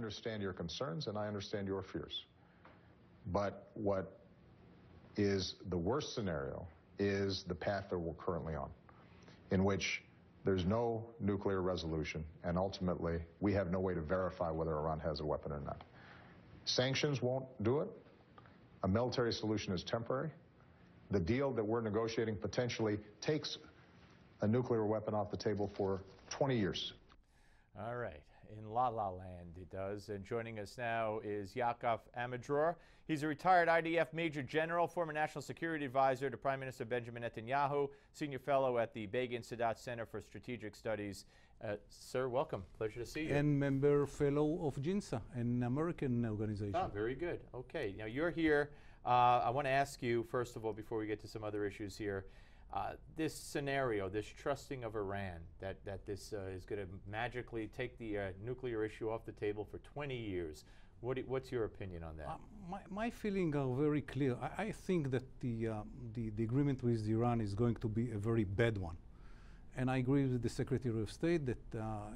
understand your concerns and I understand your fears. But what is the worst scenario is the path that we're currently on, in which there's no nuclear resolution, and ultimately we have no way to verify whether Iran has a weapon or not. Sanctions won't do it. A military solution is temporary. The deal that we're negotiating potentially takes a nuclear weapon off the table for 20 years. All right. In La La Land, it does. And joining us now is Yaacov Amidror. He's a retired IDF Major General, former National Security Advisor to Prime Minister Benjamin Netanyahu, Senior Fellow at the Begin-Sadat Center for Strategic Studies. Sir, welcome. Pleasure to see you. And member fellow of JINSA, an American organization. Oh, very good. Okay. Now, you're here. I want to ask you, first of all, before we get to some other issues here, this scenario, this trusting of Iran, that this is going to magically take the nuclear issue off the table for 20 years. What's your opinion on that? My feelings are very clear. I think that the agreement with Iran is going to be a very bad one. And I agree with the Secretary of State that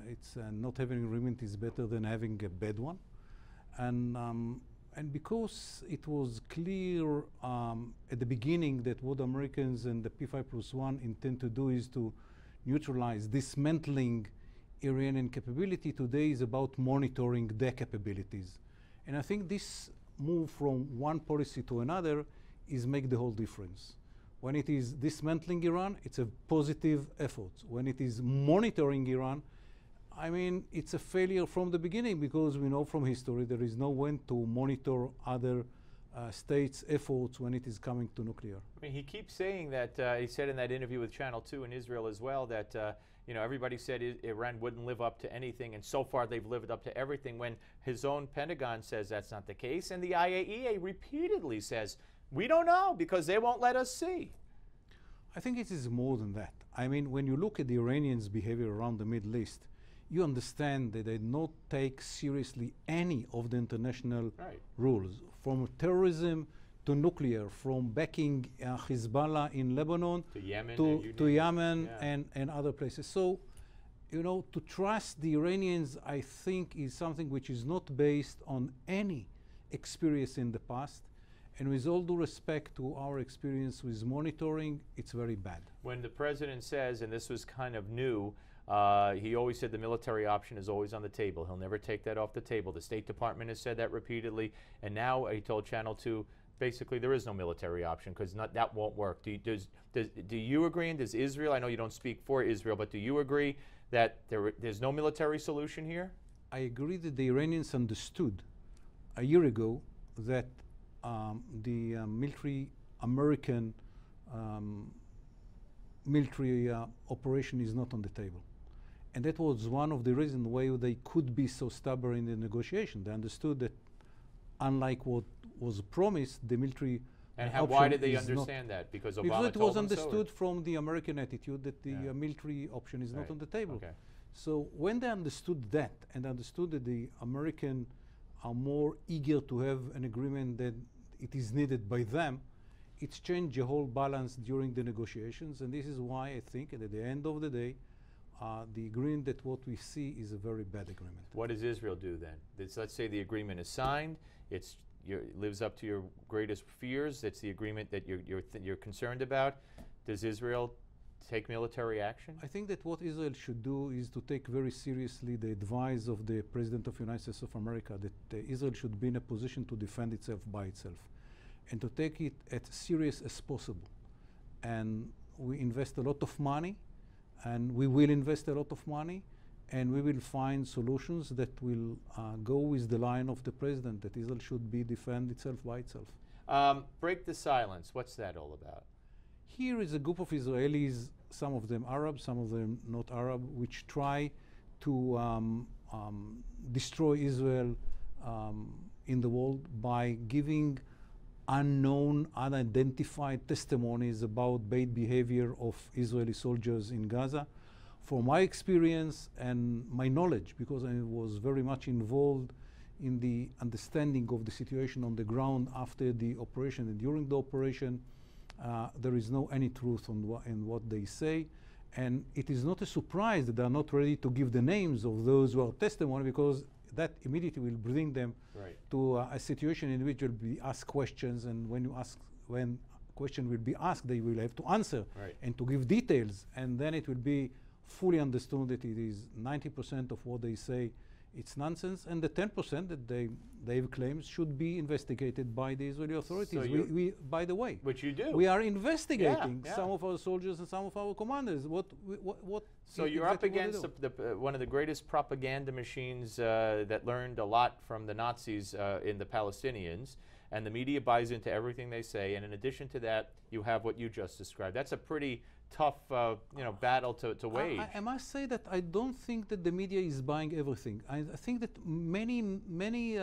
it's not having an agreement is better than having a bad one. And because it was clear at the beginning that what Americans and the P5+1 intend to do is to neutralize, dismantling Iranian capability, today is about monitoring their capabilities. And I think this move from one policy to another is make the whole difference. When it is dismantling Iran, it's a positive effort. When it is monitoring Iran, I mean, it's a failure from the beginning, because we know from history there is no way to monitor other states' efforts when it is coming to nuclear. I mean, he keeps saying that, he said in that interview with Channel 2 in Israel as well, that you know, everybody said Iran wouldn't live up to anything, and so far they've lived up to everything, when his own Pentagon says that's not the case, and the IAEA repeatedly says, we don't know because they won't let us see. I think it is more than that. I mean, when you look at the Iranians' behavior around the Middle East, you understand that they don't take seriously any of the international rules, from terrorism to nuclear, from backing Hezbollah in Lebanon to Yemen, and other places. So, you know, to trust the Iranians, I think, is something which is not based on any experience in the past. And with all due respect to our experience with monitoring, it's very bad. When the president says, and this was kind of new, he always said the military option is always on the table. He'll never take that off the table. The State Department has said that repeatedly. And now he told Channel 2, basically there is no military option because that won't work. Do you agree, and does Israel, I know you don't speak for Israel, but do you agree that there's no military solution here? I agree that the Iranians understood a year ago that the American military operation is not on the table. And that was one of the reasons why they could be so stubborn in the negotiation. They understood that, unlike what was promised, the military why did they understand that? Because Obama it was understood from the American attitude that the military option is not on the table. Okay. So when they understood that, and understood that the Americans are more eager to have an agreement that it is needed by them, it's changed the whole balance during the negotiations. And this is why I think that at the end of the day, the agreement that what we see is a very bad agreement. What does Israel do then? Let's say the agreement is signed, it lives up to your greatest fears, it's the agreement that you're concerned about. Does Israel take military action? I think that what Israel should do is to take very seriously the advice of the President of the United States of America that Israel should be in a position to defend itself by itself, and to take it as serious as possible. And we invest a lot of money, and we will invest a lot of money, and we will find solutions that will go with the line of the President, that Israel should defend itself by itself. Break the silence. What's that all about? Here is a group of Israelis, some of them Arab, some of them not Arab, which try to destroy Israel in the world by giving unknown, unidentified testimonies about bad behavior of Israeli soldiers in Gaza. From my experience and my knowledge, because I was very much involved in the understanding of the situation on the ground after the operation and during the operation, there is no any truth in what they say. And it is not a surprise that they are not ready to give the names of those who are testimony, because that immediately will bring them Right. to a situation in which will be asked questions, and when question will be asked, they will have to answer Right. and to give details, and then it will be fully understood that it is 90% of what they say it's nonsense, and the 10% that they've claimed should be investigated by the Israeli authorities. So we, by the way, which you do. we are investigating Yeah, yeah. some of our soldiers and some of our commanders. What So you're up against one of the greatest propaganda machines that learned a lot from the Nazis in the Palestinians, and the media buys into everything they say. And in addition to that, you have what you just described. That's a pretty tough, battle to wage. I must say that I don't think that the media is buying everything. I think that many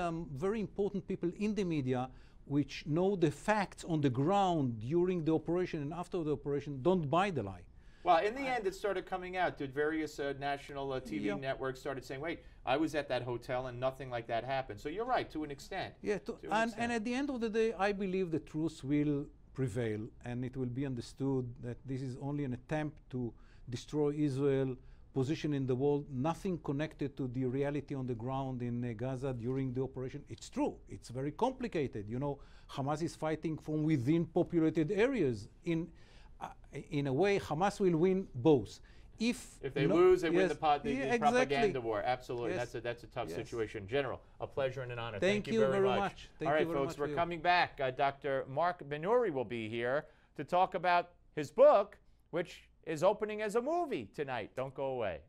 very important people in the media, which know the facts on the ground during the operation and after the operation, don't buy the lie. Well, in the end, it started coming out. Did various national TV networks started saying, wait, I was at that hotel and nothing like that happened. So you're right, to an extent. Yeah, and at the end of the day, I believe the truth will prevail, and it will be understood that this is only an attempt to destroy Israel position in the world, nothing connected to the reality on the ground in Gaza during the operation. It's true, it's very complicated. You know, Hamas is fighting from within populated areas. In a way, Hamas will win both. If they lose, they win the exactly. propaganda war. Absolutely, Yes. that's a tough Yes. situation. General, a pleasure and an honor. Thank you very much. Thank All right, you very folks, much we're coming back. Dr. Mark Ben-Uri will be here to talk about his book, which is opening as a movie tonight. Don't go away.